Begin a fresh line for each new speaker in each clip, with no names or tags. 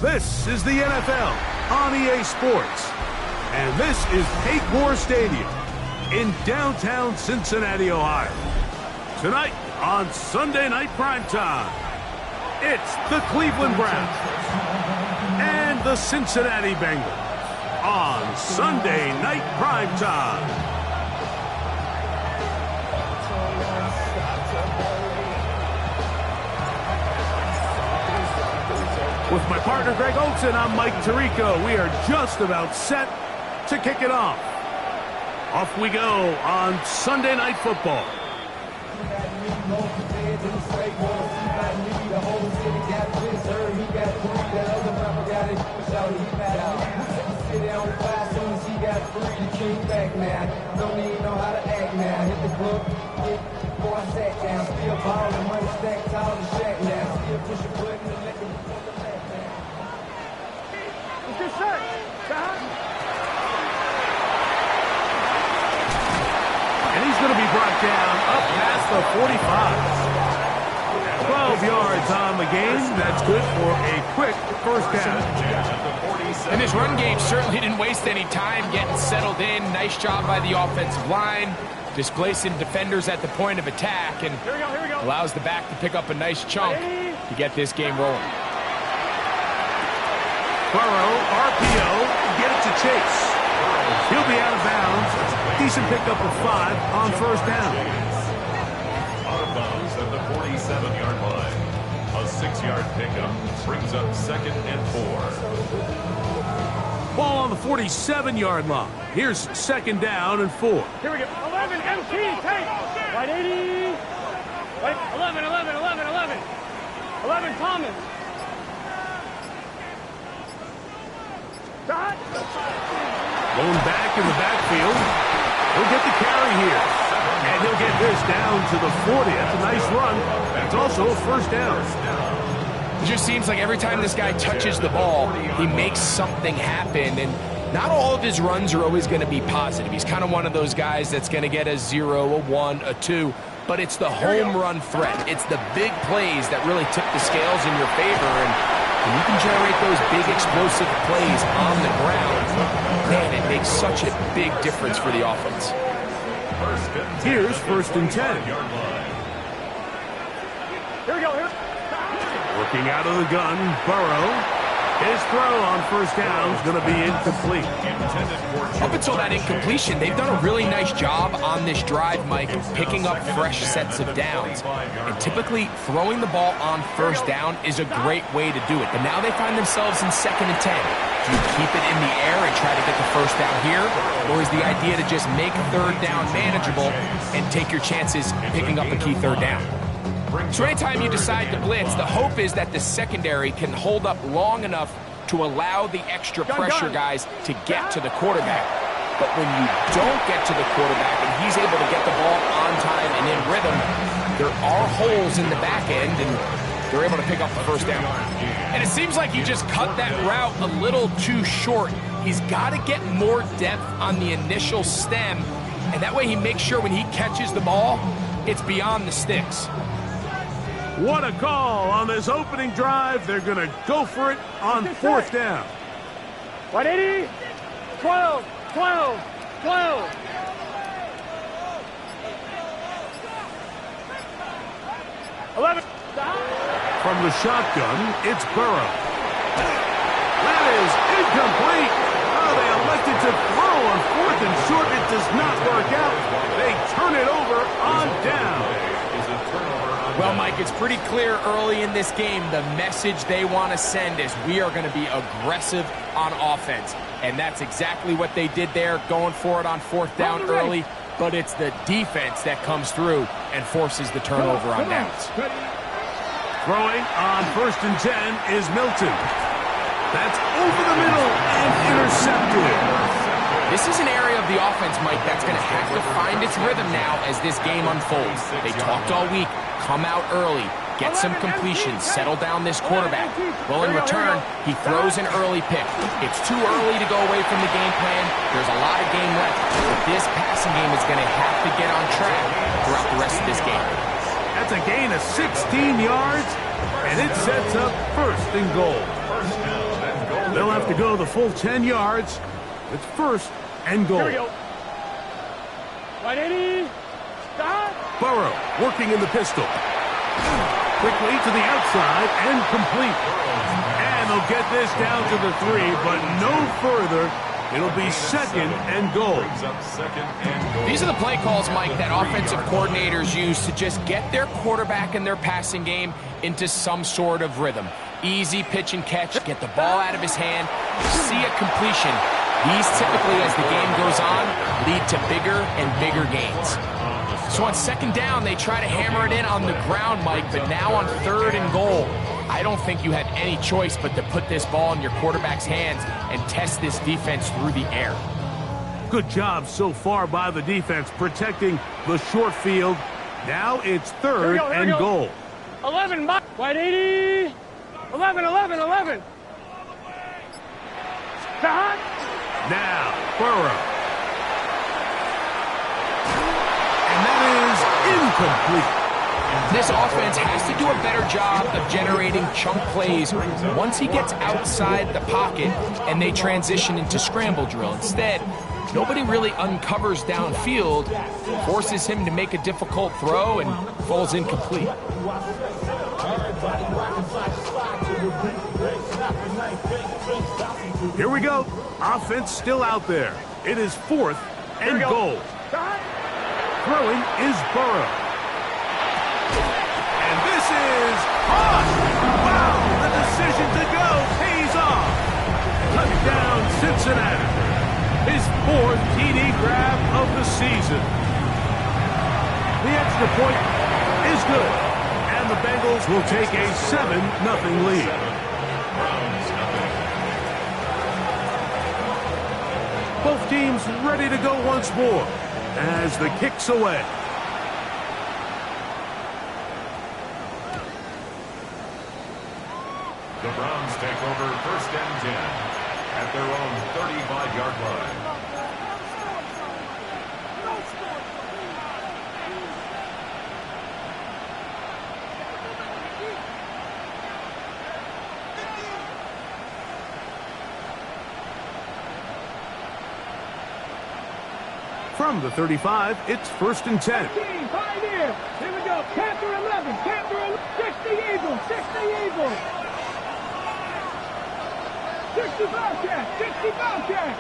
This is the NFL on EA Sports. And this is Paycor Stadium in downtown Cincinnati, Ohio. Tonight on Sunday Night Primetime, it's the Cleveland Browns and the Cincinnati Bengals on Sunday Night Primetime. With my partner, Greg Olson, I'm Mike Tirico. We are just about set to kick it off. Off we go on Sunday Night Football. And he's going to be brought down up past the 45. 12 yards on the game. That's good for a quick first down.
And this run game certainly didn't waste any time getting settled in. Nice job by the offensive line, displacing defenders at the point of attack, and allows the back to pick up a nice chunk to get this game rolling.
Burrow, RPO, get it to Chase. He'll be out of bounds. Decent pickup of 5 on first down.
Out of bounds at the 47-yard line. A 6-yard pickup brings up 2nd and 4.
Ball on the 47-yard line. Here's 2nd down and 4.
Here we go. 11, MT, take. Right 80. Right, 11, 11, 11, 11. 11, Thomas.
Going back in the backfield. He'll get the carry here. And he'll get this down to the 40. That's a nice run. It's also a first down.
It just seems like every time this guy touches the ball, he makes something happen. And not all of his runs are always going to be positive. He's kind of one of those guys that's going to get a 0, a 1, a 2. But it's the home run threat. It's the big plays that really tip the scales in your favor. And when you can generate those big explosive plays on the ground, man, it makes such a big difference for the offense.
Here's 1st and 10.
Here we go. Here.
Working out of the gun, Burrow. His throw on first down is going to be incomplete.
Up until that incompletion, they've done a really nice job on this drive, Mike, picking up fresh sets of downs. And typically, throwing the ball on first down is a great way to do it. But now they find themselves in 2nd and 10. Do you keep it in the air and try to get the first down here? Or is the idea to just make 3rd down manageable and take your chances picking up a key 3rd down? So anytime you decide to blitz, the hope is that the secondary can hold up long enough to allow the extra pressure guys to get to the quarterback. But when you don't get to the quarterback and he's able to get the ball on time and in rhythm, there are holes in the back end, and they're able to pick up the first down. And it seems like he just cut that route a little too short. He's got to get more depth on the initial stem, and that way he makes sure when he catches the ball, it's beyond the sticks.
What a call on this opening drive. They're going to go for it on 4th down.
180. 12, 12, 12.
From the shotgun, it's Burrow. That is incomplete. Oh, they elected to throw on 4th and short. It does not work out. They turn it over on down.
Well, Mike, it's pretty clear early in this game the message they want to send is we are going to be aggressive on offense. And that's exactly what they did there, going for it on 4th down early. But it's the defense that comes through and forces the turnover on downs.
Throwing on 1st and 10 is Milton. That's over the middle and intercepted.
This is an area of the offense, Mike, that's going to have to find its rhythm now as this game unfolds. They talked all week, come out early, get some completions, settle down this quarterback. Well, in return, he throws an early pick. It's too early to go away from the game plan. There's a lot of game left, but this passing game is going to have to get on track throughout the rest of this game.
That's a gain of 16 yards, and it sets up 1st and goal. They'll have to go the full 10 yards. It's first and goal.
Here we go. Right 80. Stop.
Burrow working in the pistol. Quickly to the outside and complete. And they'll get this down to the 3, but no further. It'll be second and goal.
These are the play calls, Mike, that offensive coordinators use to just get their quarterback and their passing game into some sort of rhythm. Easy pitch and catch, get the ball out of his hand, see a completion. These typically, as the game goes on, lead to bigger and bigger gains. So on second down, they try to hammer it in on the ground, Mike, but now on third and goal, I don't think you had any choice but to put this ball in your quarterback's hands and test this defense through the air.
Good job so far by the defense protecting the short field. Now it's third and goal.
11, wide 80. 11, 11, 11. Stop.
Now, Burrow. And that is incomplete.
This offense has to do a better job of generating chunk plays once he gets outside the pocket and they transition into scramble drill. Instead, nobody really uncovers downfield, forces him to make a difficult throw, and falls incomplete.
Here we go. Offense still out there. It is fourth and goal. Throwing is Burrow. And this is caught. Wow, the decision to go pays off. Touchdown, Cincinnati. His fourth TD grab of the season. The extra point is good. And the Bengals will take a 7-0 lead. Both teams ready to go once more as the kick's away.
The Browns take over first and 10 at their own 35-yard line.
From the 35, it's first and 10.
15, Pioneer. Here we go. Panther 11. Panther 11. 60 Eagles. 60 Eagles. 60 Bobcat. 60 Bobcat.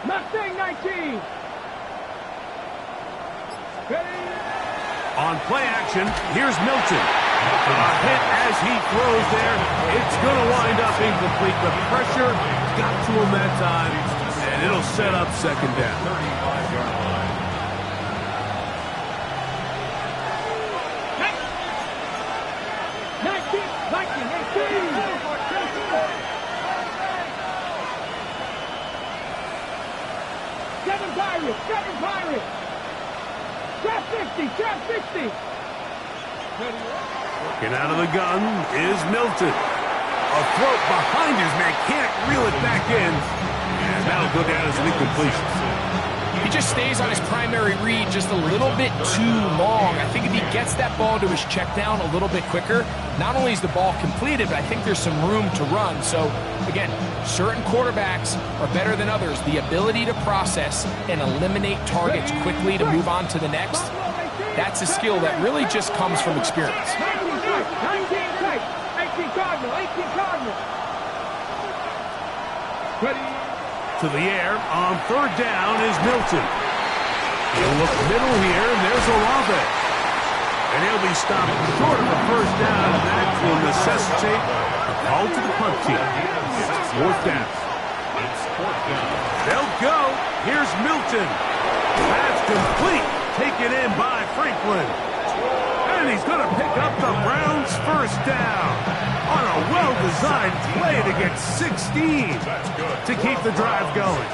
Mustang 19. Ready?
On play action, here's Milton. A hit as he throws there. It's going to wind up incomplete. The pressure got to him that time, and it'll set up second down.
35-yard line.
Seven Pirates. Trap 60. Trap 60.
Working out of the gun is Milton. A throw behind his man, can't reel it back in. And that'll go down as an incompletion.
He just stays on his primary read just a little bit too long. I think if he gets that ball to his check down a little bit quicker, not only is the ball completed, but I think there's some room to run. So, again, certain quarterbacks are better than others. The ability to process and eliminate targets quickly to move on to the next, that's a skill that really just comes from experience.
18 Cardinal. 18 Cardinal. Ready?
To the air on third down is Milton. He'll look middle here, and there's Olave. And he'll be stopped short of a first down, and that will necessitate a call to the punt team. It's fourth down. They'll go. Here's Milton. That's complete. Taken in by Franklin. And he's going to pick up the Browns' first down on a well-designed play to get 16 to keep the drive going.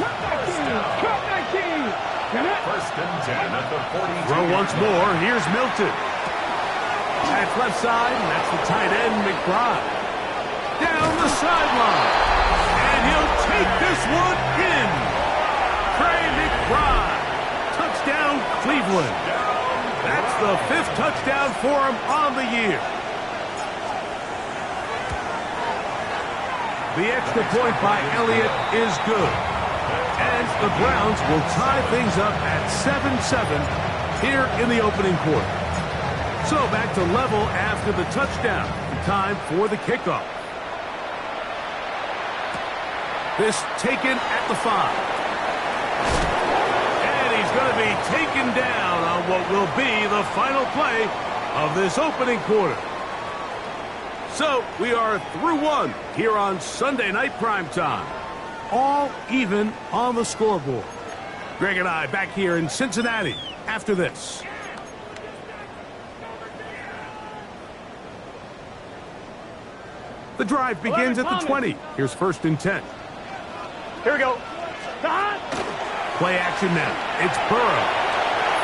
First and 10 at the 42.
Throw once more. Here's Milton. That's left side, and that's the tight end, McBride. Down the sideline. And he'll take this one in. Trey McBride. Touchdown, Cleveland. That's the 5th touchdown for him on the year. The extra point by Elliott is good. And the Browns will tie things up at 7-7 here in the opening quarter. So back to level after the touchdown. Time for the kickoff. This taken at the 5. And he's going to be taken down on what will be the final play of this opening quarter. So we are through one here on Sunday Night Primetime. All even on the scoreboard. Greg and I back here in Cincinnati after this. The drive begins at the 20. Here's 1st and 10.
Here we go.
Play action now. It's Burrow.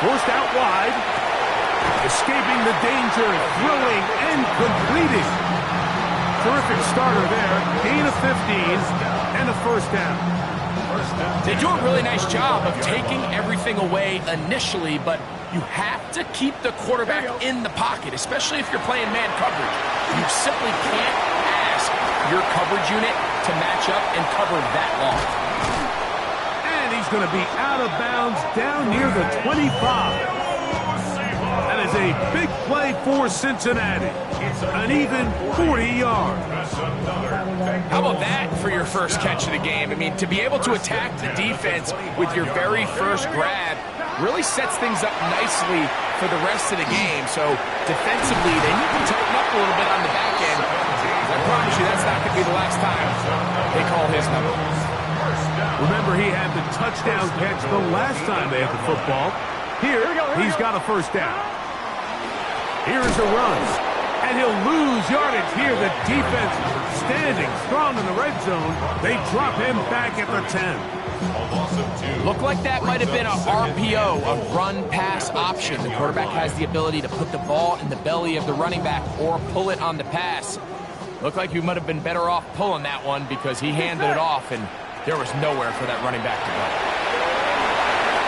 Forced out wide. Escaping the danger. Throwing and completing. Terrific starter there. Gain of 15 and a 1st down.
They do a really nice job of taking everything away initially, but you have to keep the quarterback in the pocket, especially if you're playing man coverage. You simply can't ask your coverage unit to match up and cover that long.
And he's going to be out of bounds down near the 25. That is a big play for Cincinnati. An even 40 yards.
How about that for your first catch of the game? I mean, to be able to attack the defense with your very first grab really sets things up nicely for the rest of the game. So defensively, they need to tighten up a little bit on the back end. I promise you that's not going to be the last time they call his number.
Remember, he had the touchdown catch the last time they had the football. Here he's got a 1st down. Here's a run. And he'll lose yardage here. The defense standing strong in the red zone. They drop him back at the 10.
Looked like that might have been a RPO, a run-pass option. The quarterback has the ability to put the ball in the belly of the running back or pull it on the pass. Looked like you might have been better off pulling that one because he handed it off, and there was nowhere for that running back to go.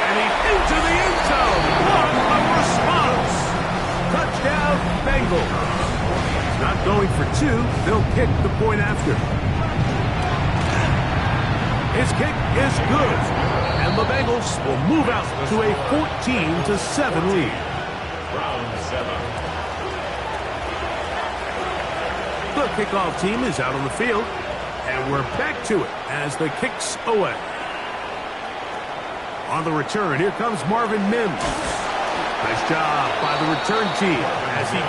And he's into the end zone. What a response! Touchdown, Bengals. Not going for 2. They'll kick the point after. His kick is good. And the Bengals will move out to a 14-7 lead.
Round 7.
The kickoff team is out on the field. And we're back to it as the kick's away. On the return, here comes Marvin Mims. Nice job by the return team as he...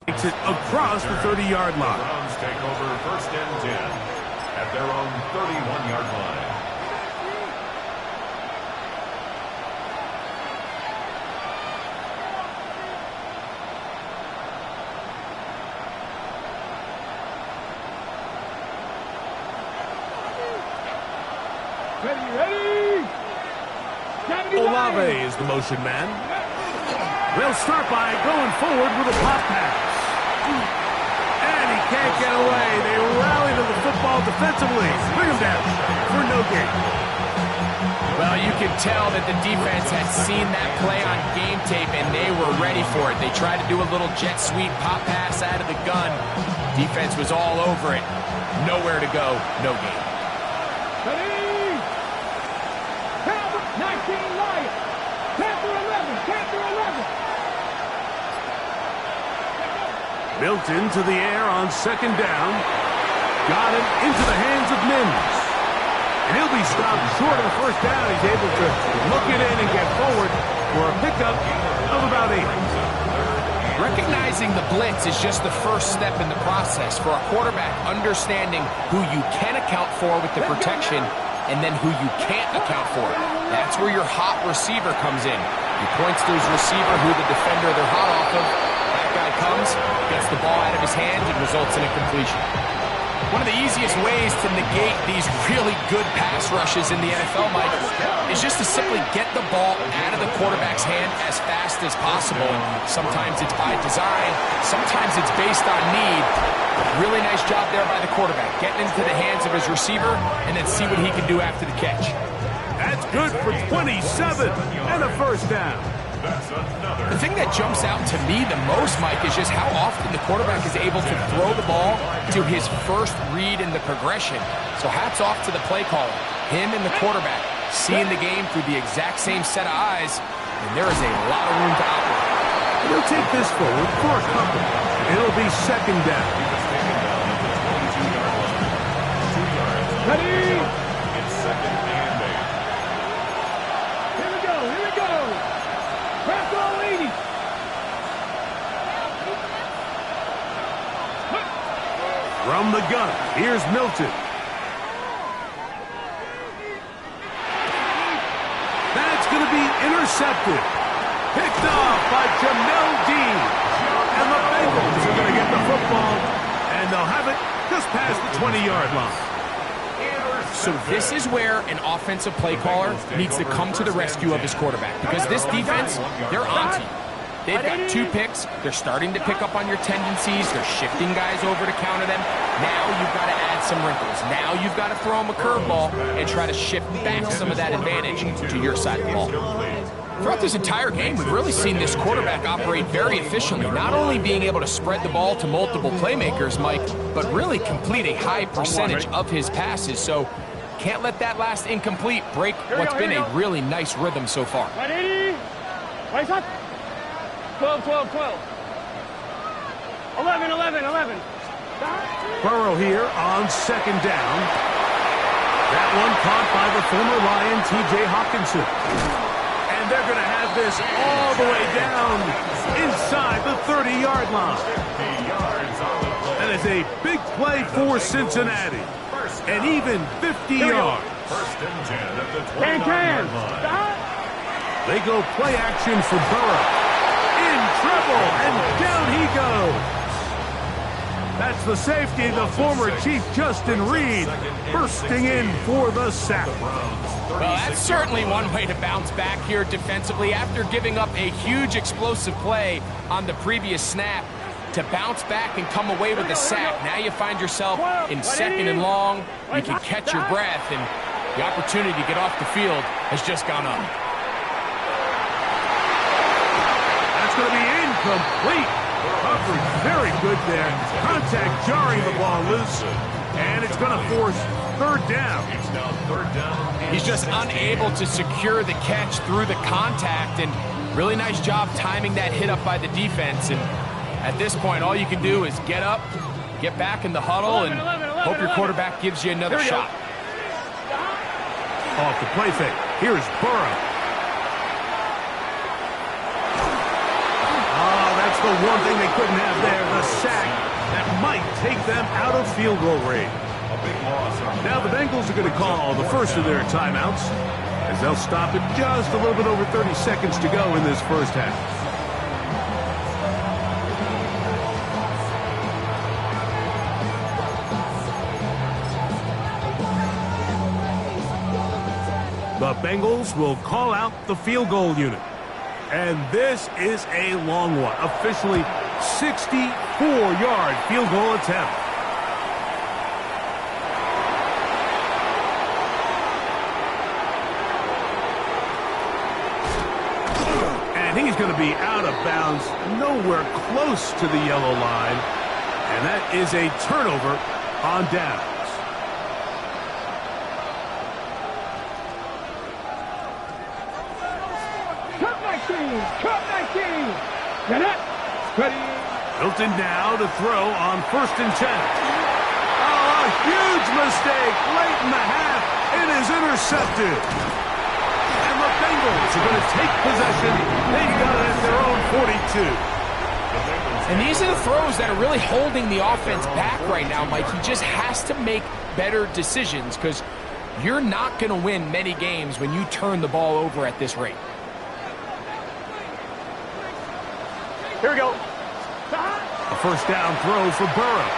takes it across the 30-yard line.
Browns take over 1st and 10 at their own 31-yard line.
Olave is the motion man. They'll start by going forward with a pop pass. And he can't get away. They rally to the football defensively. Bring him down for no gain.
Well, you can tell that the defense had seen that play on game tape, and they were ready for it. They tried to do a little jet sweep pop pass out of the gun. Defense was all over it. Nowhere to go, no gain.
Ready? 19 Lions. Panther 11. Panther 11.
Built into the air on 2nd down. Got it into the hands of Mims. And he'll be stopped short of the 1st down. He's able to look it in and get forward for a pickup of about 8.
Recognizing the blitz is just the first step in the process for a quarterback, understanding who you can account for with the protection and then who you can't account for. That's where your hot receiver comes in. He points to his receiver who the defender they're hot off of. That guy comes, gets the ball out of his hands, and results in a completion. One of the easiest ways to negate these really good pass rushes in the NFL, Mike, is just to simply get the ball out of the quarterback's hand as fast as possible. Sometimes it's by design, sometimes it's based on need. Really nice job there by the quarterback, getting into the hands of his receiver and then see what he can do after the catch.
That's good for 27 and a first down.
The thing that jumps out to me the most, Mike, is just how often the quarterback is able to throw the ball to his first read in the progression. So hats off to the play caller, him and the quarterback, seeing the game through the exact same set of eyes, and there is a lot of room to operate.
He'll take this forward for a couple. It'll be second down.
Ready?
It's second and 8.
Here we go, here we go. Press all 80.
From the gun, here's Milton. That's going to be intercepted. Picked off by Jamel Dean. And the Bengals are going to get the football, and they'll have it just past the 20-yard line.
So this is where an offensive play caller needs to come to the rescue of his quarterback, because this defense, they're on to you. They've got 2 picks. They're starting to pick up on your tendencies. They're shifting guys over to counter them. Now you've got to add some wrinkles. Now you've got to throw them a curveball and try to shift back some of that advantage to your side of the ball. Throughout this entire game, we've really seen this quarterback operate very efficiently, not only being able to spread the ball to multiple playmakers, Mike, but really complete a high percentage of his passes. So can't let that last incomplete break what's been a really nice rhythm so far.
Right 80. Right up. 12, 12, 12. 11, 11, 11.
Burrow here on second down. That one caught by the former Lion, T.J. Hawkinson. And they're going to have this all the way down inside the 30-yard line. That is a big play for Cincinnati. And even 50 yards.
First and 10 at the 29-yard line.
They go play action for Burrow. In trouble, and down he goes. That's the safety, the former Chief Justin Reed, bursting in for the sack.
Well, that's certainly one way to bounce back here defensively after giving up a huge explosive play on the previous snap. To bounce back and come away with a sack, now you find yourself in second and long. You can catch your breath, and the opportunity to get off the field has just gone up.
That's going to be incomplete. Coverage very good there. Contact jarring the ball loose, and it's going to force third down.
It's now third down.
He's just unable to secure the catch through the contact, and really nice job timing that hit up by the defense. And at this point, all you can do is get up, get back in the huddle, and hope your quarterback gives you another shot.
Off the play fake. Here's Burrow. That's the one thing they couldn't have there, the sack that might take them out of field goal range. Now the Bengals are going to call the first of their timeouts, as they'll stop it just a little bit over 30 seconds to go in this first half. The Bengals will call out the field goal unit. And this is a long one. Officially 64-yard field goal attempt. And he's going to be out of bounds, nowhere close to the yellow line. And that is a turnover on downs.
Cut 19. Get it. Ready.
Milton now to throw on first and 10. Oh, a huge mistake late in the half. It is intercepted. And the Bengals are going to take possession. They've got it at their own 42.
And these are the throws that are really holding the offense back right now, Mike. He just has to make better decisions, because you're not going to win many games when you turn the ball over at this rate.
Here we go.
A first down throw for Burrow.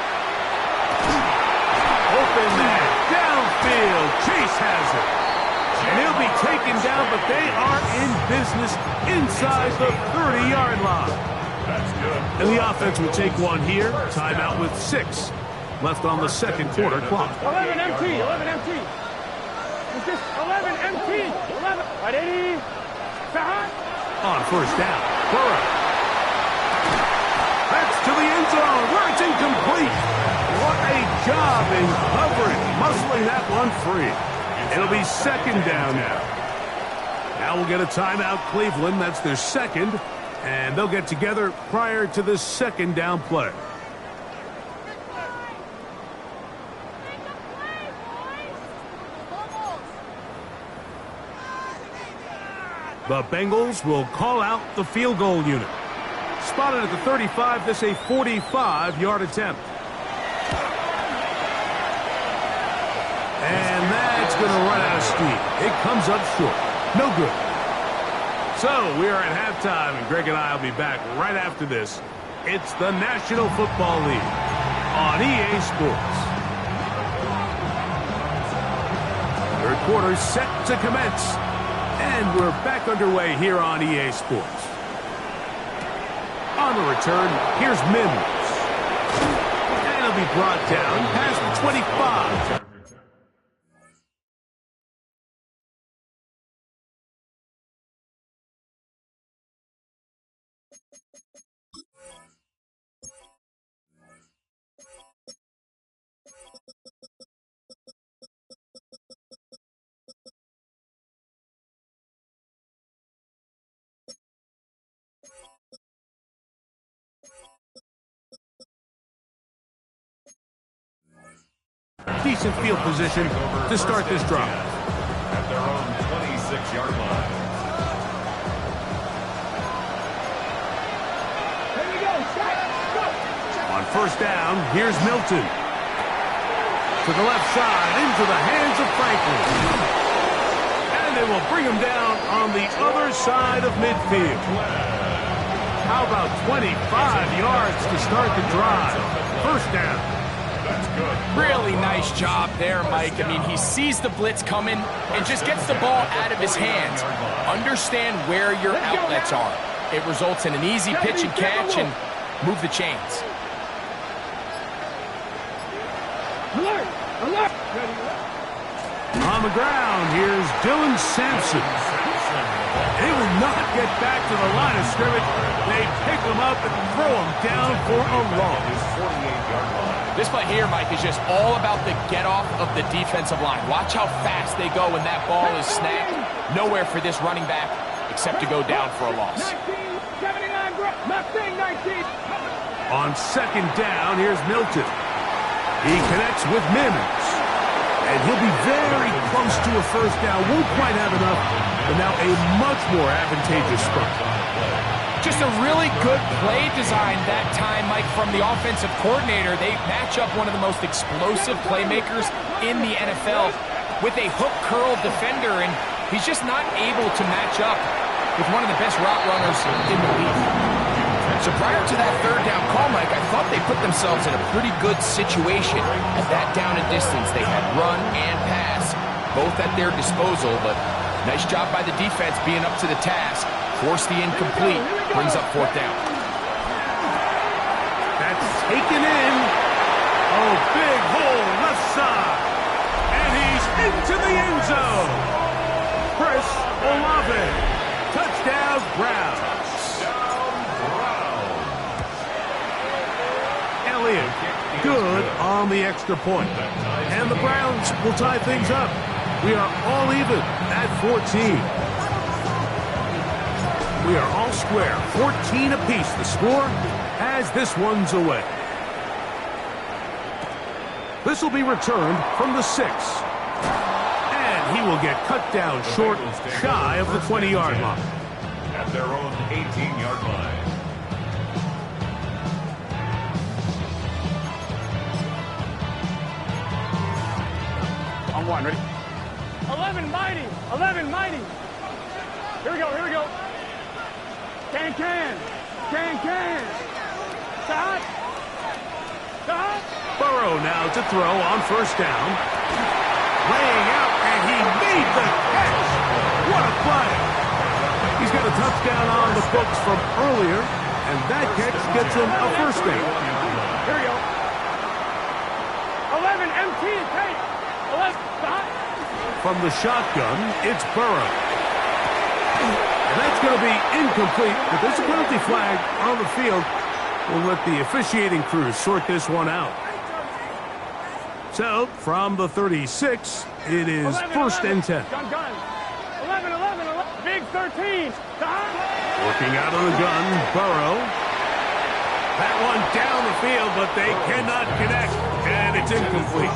Chase has it. And he'll be taken down, but they are in business inside the 30-yard line.
That's good.
And the offense will take one here. Timeout with 6 left on the second quarter clock.
11 MT, 11 MT. Is this 11 MT? 11. Right, 80.
On first down, Burrow. That's to the end zone where it's incomplete. What a job in covering, muscling that one free. It'll be second down now. Now we'll get a timeout, Cleveland. That's their second. And they'll get together prior to this second down play. The Bengals will call out the field goal unit. Spotted at the 35, this a 45-yard attempt. And that's going to run out of steam. It comes up short. No good. So we are at halftime, and Greg and I will be back right after this. It's the National Football League on EA Sports. Third quarter set to commence. And we're back underway here on EA Sports. On the return, here's Mims. And he'll be brought down past the 25. Decent field position to start this drive.
At their own 26-yard line.
Here we go. Go.
On first down, here's Milton. To the left side, into the hands of Franklin. And they will bring him down on the other side of midfield. How about 25 yards to start the drive? First down.
Really nice job there, Mike. I mean, he sees the blitz coming and just gets the ball out of his hands. Understand where your outlets are. It results in an easy pitch and catch and move the chains.
On the ground, here's Dylan Sampson. He will not get back to the line of scrimmage. They pick him up and throw him down for a loss.
This play here, Mike, is just all about the get-off of the defensive line. Watch how fast they go when that ball is snapped. Nowhere for this running back except to go down for a loss.
79, bro. 19.
On second down, here's Milton. He connects with Mims. And he'll be very close to a first down. Won't quite have enough, but now a much more advantageous spot.
Just a really good play design that time, Mike, from the offensive coordinator. They match up one of the most explosive playmakers in the NFL with a hook curl defender, and he's just not able to match up with one of the best route runners in the league. So prior to that third down call, Mike, I thought they put themselves in a pretty good situation at that down and distance. They had run and pass, both at their disposal, but nice job by the defense being up to the task. Force the incomplete, brings up fourth down.
That's taken in. Oh, big hole left side. And he's into the end zone. Chris Olave. Touchdown, Browns. Elliott, good on the extra point. And the Browns will tie things up. We are all even at 14. We are all square, 14 apiece. The score as this one's away. This will be returned from the 6. And he will get cut down short, shy of the 20-yard line.
At their own 18-yard line.
On one, ready? 11 mighty. 11 mighty. Here we go. Can. Stop.
Burrow now to throw on first down. laying out, and he made the catch. What a play. He's got a touchdown on the books from earlier, and that catch gets him a first down.
Here we go. 11, MT, take. 11, stop.
From the shotgun, it's Burrow. And that's going to be incomplete, but there's a penalty flag on the field. We'll let the officiating crew sort this one out. So, from the 36, it is
11,
first and 10.
Gun. 11, 11. Big 13. Stop.
Working out of the gun, Burrow. That one down the field, but they cannot connect, and it's incomplete.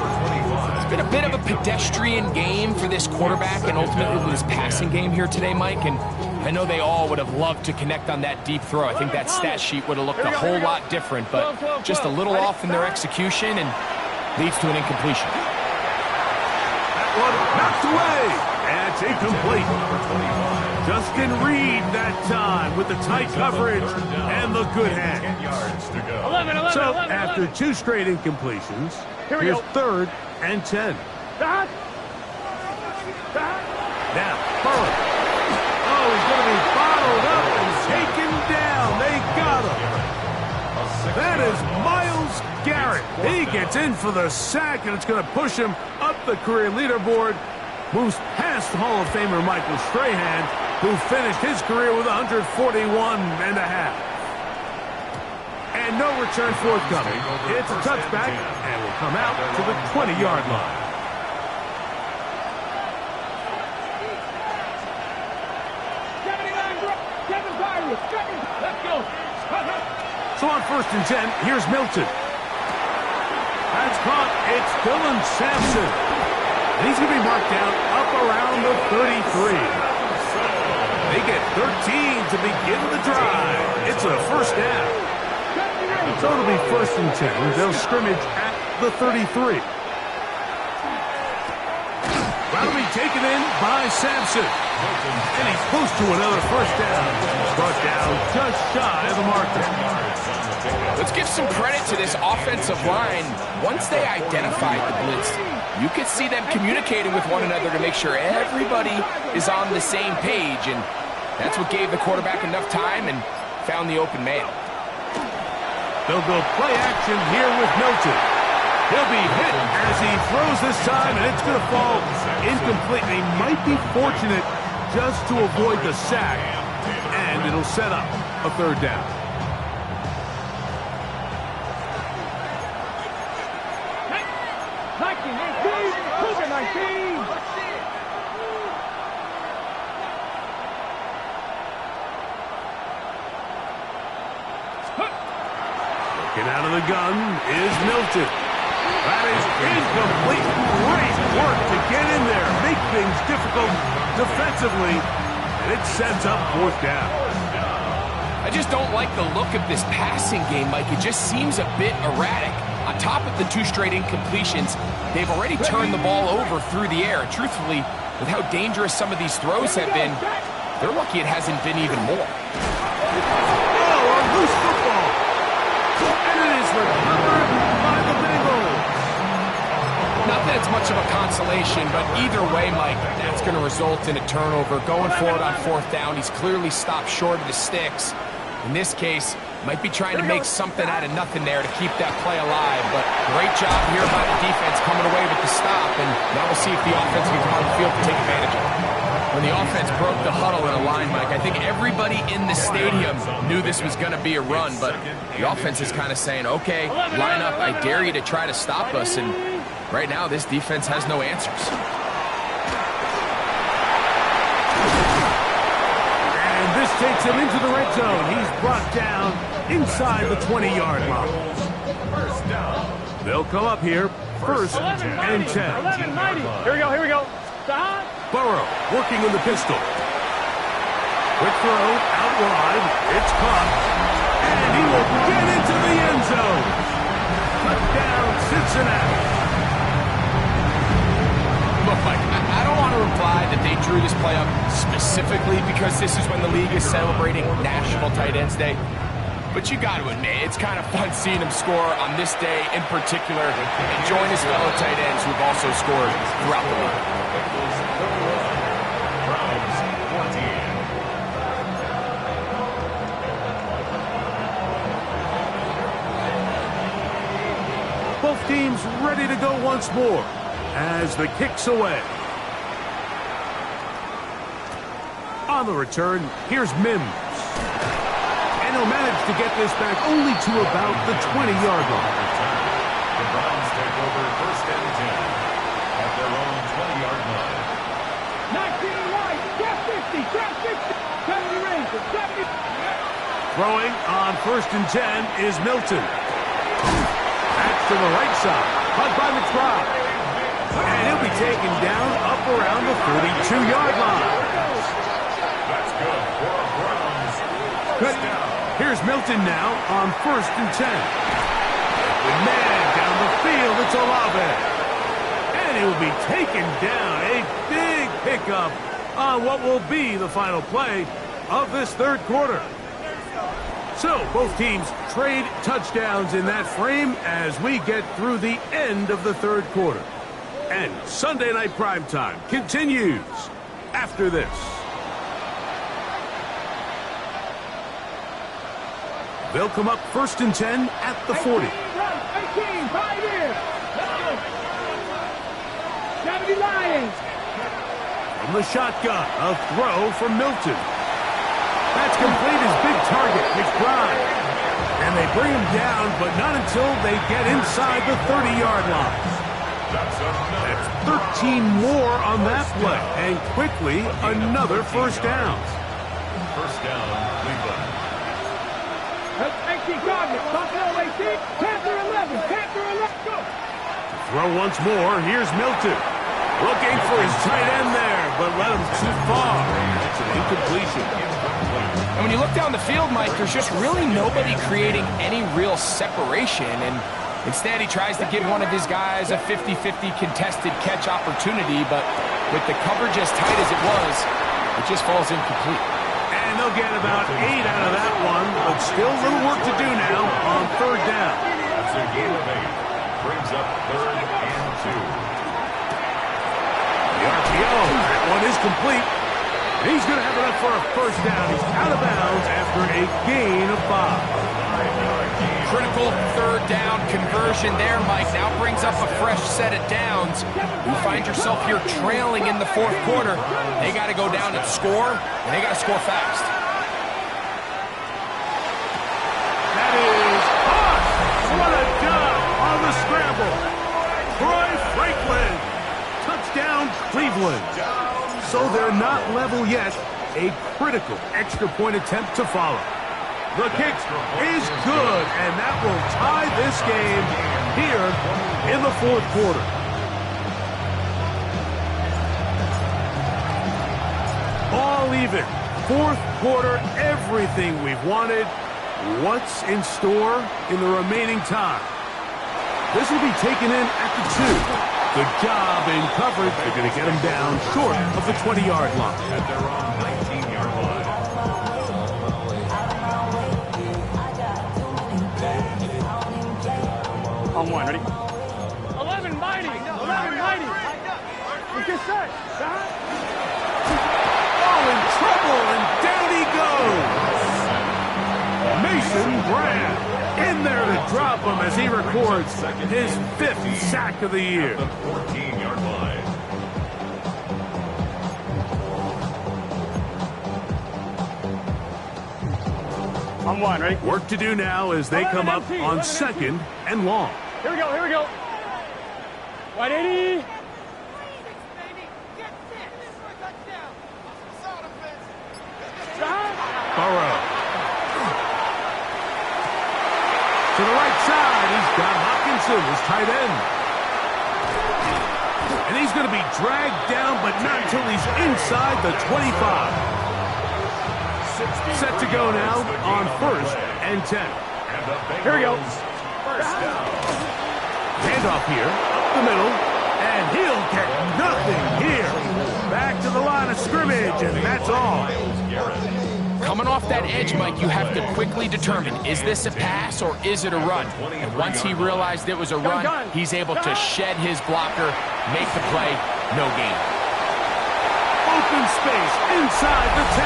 It's been a bit of a pedestrian game for this quarterback and ultimately this passing game here today, Mike. And I know they all would have loved to connect on that deep throw. I think that stat sheet would have looked a whole lot different, but just a little off in their execution and leads to an incompletion.
That one knocked away, and it's incomplete. Justin Reed that time with the tight coverage and the good hands.
11.
So after two straight incompletions, here's third and 10.
Stop.
Now, Burrow. Oh, he's going to be bottled up and taken down. They got him. That is Myles Garrett. He gets in for the sack, and it's going to push him up the career leaderboard. Moves past Hall of Famer Michael Strahan, who finished his career with 141 and a half. And no return forthcoming. It's a touchback, and will come out to the 20-yard line.
Let's go.
So on first and 10, here's Milton. That's caught. It's Dylan Sampson. And he's going to be marked down up around the 33. They get 13 to begin the drive. It's a first down. So it'll be first and 10. They'll scrimmage at the 33. That'll be taken in by Sampson. And he's close to another first down. Brought down just shy of the marker.
Let's give some credit to this offensive line. Once they identified the blitz, you could see them communicating with one another to make sure everybody is on the same page, and that's what gave the quarterback enough time and found the open man.
They'll go play action here with Milton. He'll be hit as he throws this time, and it's going to fall incomplete. They might be fortunate just to avoid the sack, and it'll set up a third down. Looking out of the gun is Milton. That is incomplete. Great work to get in there, make things difficult defensively, and it sets up fourth down.
I just don't like the look of this passing game, Mike. It just seems a bit erratic. On top of the two straight incompletions, they've already turned the ball over through the air. And truthfully, with how dangerous some of these throws have been, they're lucky it hasn't been even more.
Oh, a loose football. And it is recovered by the Bengals.
Not that it's much of a consolation, but either way, Mike, that's going to result in a turnover. Going forward on fourth down, he's clearly stopped short of the sticks. In this case, might be trying to make something out of nothing there to keep that play alive. But great job here by the defense coming away with the stop. And now we'll see if the offense can come on the field to take advantage of it. When the offense broke the huddle in a line, Mike, I think everybody in the stadium knew this was going to be a run. But the offense is kind of saying, okay, line up, I dare you to try to stop us. And right now, this defense has no answers.
This takes him into the red zone. He's brought down inside the 20-yard line. They'll come up here first and 10.
11-90. Here we go. Stop.
Burrow working in the pistol. Quick throw out wide. It's caught. And he will get into the end zone. Touchdown, Cincinnati.
Look, Mike, I don't want to imply that they drew this play up specifically because this is when the league is celebrating National Tight Ends Day. But you got to admit, it's kind of fun seeing him score on this day in particular and join his fellow tight ends who've also scored throughout the league.
Browns 14.
Both teams ready to go once more as the kick's away. On the return, here's Mims. And he'll manage to get this back only to about the 20-yard line.
The Browns take over 1st and 10 at their own 20-yard line.
19 right, get 50, get 50, 70 range, 70.
Throwing on 1st and 10 is Milton. That's to the right side, caught by McBride. And he'll be taken down up around the 42-yard line.
That's good for a Browns.
Good. Here's Milton now on 1st and 10. The man down the field, it's Olave. And he'll be taken down. A big pickup on what will be the final play of this 3rd quarter. So, both teams trade touchdowns in that frame as we get through the end of the 3rd quarter. And Sunday Night Primetime continues after this. They'll come up 1st and 10 at the 40.
18, 5 here. 70 Lions.
From the shotgun, a throw from Milton. That's complete his big target, McBride. And they bring him down, but not until they get inside the 30-yard line. That's 13 more on that play, and quickly another 1st down.
1st down, Cleveland.
18 Gardner, Buffalo 18, Panther 11, Panther 11, go.
Throw once more, here's Milton. Looking for his tight end there, but let him too far. It's an incompletion.
And when you look down the field, Mike, there's just really nobody creating any real separation. And instead, he tries to give one of his guys a 50-50 contested catch opportunity. But with the coverage as tight as it was, it just falls incomplete.
And they'll get about 8 out of that one, but still a little work to do now on 3rd down.
That's a gain of 8. Brings up 3rd and 2.
The RPO, that one is complete. He's going to have enough for a 1st down. He's out of bounds after a gain of 5.
Critical 3rd down conversion there, Mike. Now brings up a fresh set of downs. You find yourself here trailing in the 4th quarter. They got to go down and score, and they got to score fast.
That is caught. What a job on the scramble. Troy Franklin. Touchdown, Cleveland. So they're not level yet. A critical extra point attempt to follow. The kick is good, and that will tie this game here in the 4th quarter. All even. 4th quarter, everything we've wanted. What's in store in the remaining time? This will be taken in at the 2. Good job in coverage. They're going to get him down short of the 20-yard line.
At their own 19-yard line.
On 1, ready? 11 mighty, 11 mighty. What's your set?
Oh, in trouble, and down he goes. Mason Graham in there to drop him as he records his 5th sack of the year.
The 14-yard line.
On 1, ready?
Work to do now as they come up on 2nd and long.
Here we go, here we go. Wide 80.
Burrow. To the right side, he's got Hopkinson, his tight end. And he's going to be dragged down, but not until he's inside the 25. Set to go now on 1st and 10.
Here we go.
First down.
Handoff here, up the middle, and he'll get nothing here. Back to the line of scrimmage, and that's all.
Coming off that edge, Mike, you have to quickly determine, is this a pass or is it a run? And once he realized it was a run, he's able to shed his blocker, make the play, no gain.
Open space inside the 10.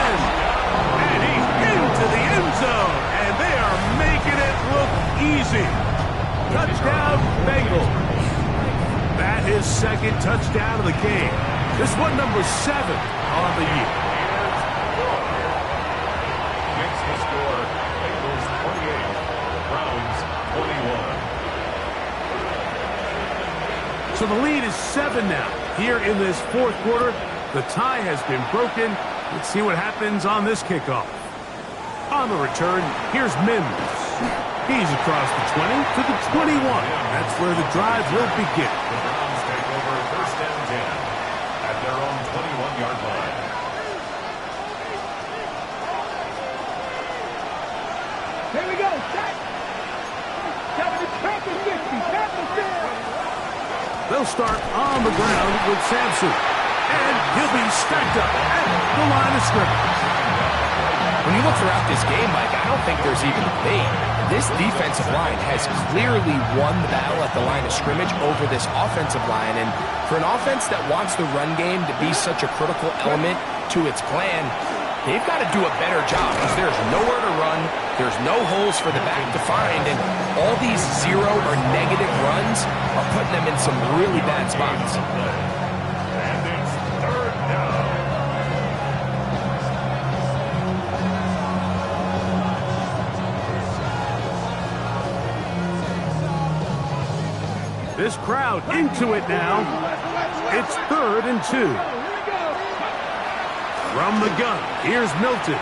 And he's into the end zone. And they are making it look easy. Touchdown, Bengals. That is second touchdown of the game. This one number 7 on the year.
Makes the score Bengals 28, Browns 21.
So the lead is 7 now. Here in this fourth quarter, the tie has been broken. Let's see what happens on this kickoff. On the return, here's Mims. He's across the 20 to the 21. That's where the drive will begin.
The Browns take over first and 10 at their own 21-yard line.
Here we go. Set.
They'll start on the ground with Sampson. And he'll be stacked up at the line of scrimmage.
When you look throughout this game, Mike, I don't think there's even a debate. This defensive line has clearly won the battle at the line of scrimmage over this offensive line. And for an offense that wants the run game to be such a critical element to its plan, they've got to do a better job because there's nowhere to run, there's no holes for the back to find, and all these zero or negative runs are putting them in some really bad spots.
And it's third down.
This crowd into it now. It's 3rd and 2. From the gun, here's Milton.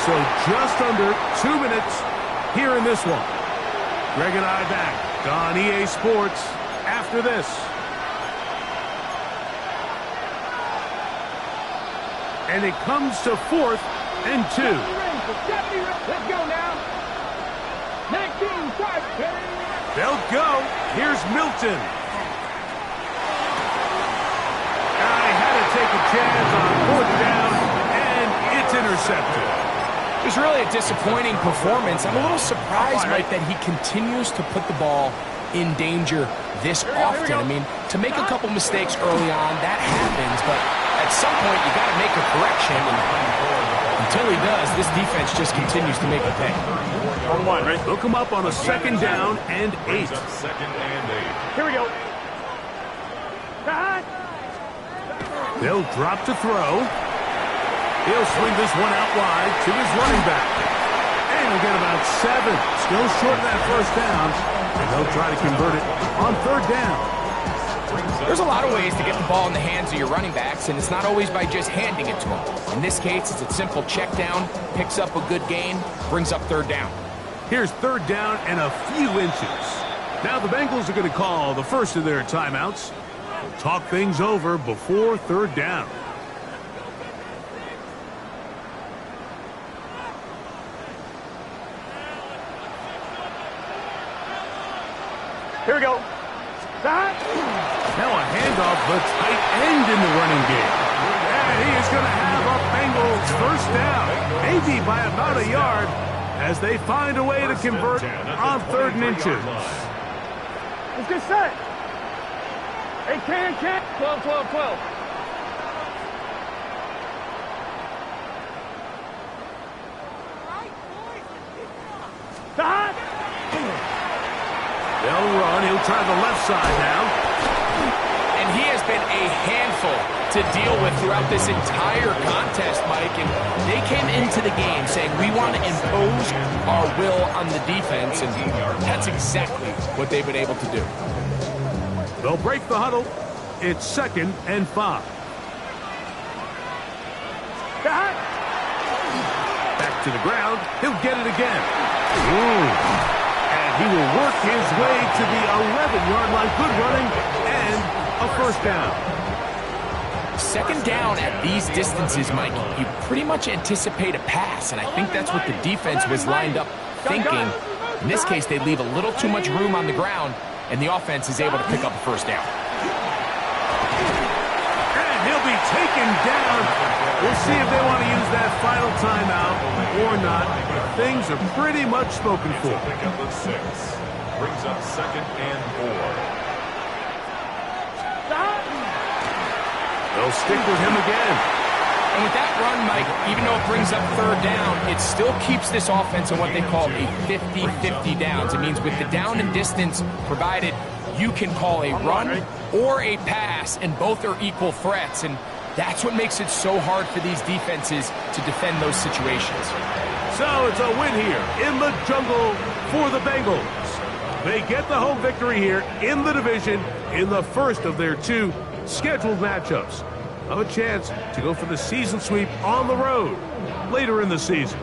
So just under 2 minutes here in this one. Greg and I back on EA Sports after this. And it comes to 4th and 2.
Let's go now. 19, start.
They'll go. Here's Milton. I had to take a chance on 4th down, and it's intercepted.
It was really a disappointing performance. I'm a little surprised, Mike, that he continues to put the ball in danger this often. I mean, to make a couple mistakes early on, that happens, but at some point you got to make a correction, and until he does, this defense just continues to make a pay.
On 1, right? They'll come up on a 2nd down and 8.
Second and 8.
Here we go.
They'll drop to throw. He'll swing this one out wide to his running back. And he'll get about 7. Still short of that first down. And they'll try to convert it on 3rd down.
There's a lot of ways to get the ball in the hands of your running backs, and it's not always by just handing it to them. In this case, it's a simple check down, picks up a good gain, brings up 3rd down.
Here's 3rd down and a few inches. Now the Bengals are going to call the first of their timeouts. They'll talk things over before 3rd down.
Here we go.
Now a handoff, the tight end in the running game. And he is going to have a Bengals first down, maybe by about a yard, as they find a way to convert on 3rd and inches.
Let's get set. Hey, can. 12, 12, 12. Stop.
They'll run. He'll try the left side now.
And he has been a handful to deal with throughout this entire contest, Mike. And they came into the game saying, we want to impose our will on the defense. And that's exactly what they've been able to do.
They'll break the huddle. It's 2nd and 5. Back to the ground. He'll get it again. Ooh. He will work his way to the 11-yard line. Good running and a first down.
2nd down at these distances, Mike, you pretty much anticipate a pass, and I think that's what the defense was lined up thinking. In this case, they leave a little too much room on the ground, and the offense is able to pick up a first down.
And he'll be taken down We'll see if they want to use that final timeout or not. But things are pretty much spoken for.
Pick up the 6. Brings up 2nd and 4.
They'll stick with him again.
And with that run, Mike, even though it brings up 3rd down, it still keeps this offense in what they call a 50-50 downs. It means with the down and distance provided, you can call a run or a pass, and both are equal threats. And that's what makes it so hard for these defenses to defend those situations.
So it's a win here in the jungle for the Bengals. They get the home victory here in the division in the first of their 2 scheduled matchups. Of a chance to go for the season sweep on the road later in the season.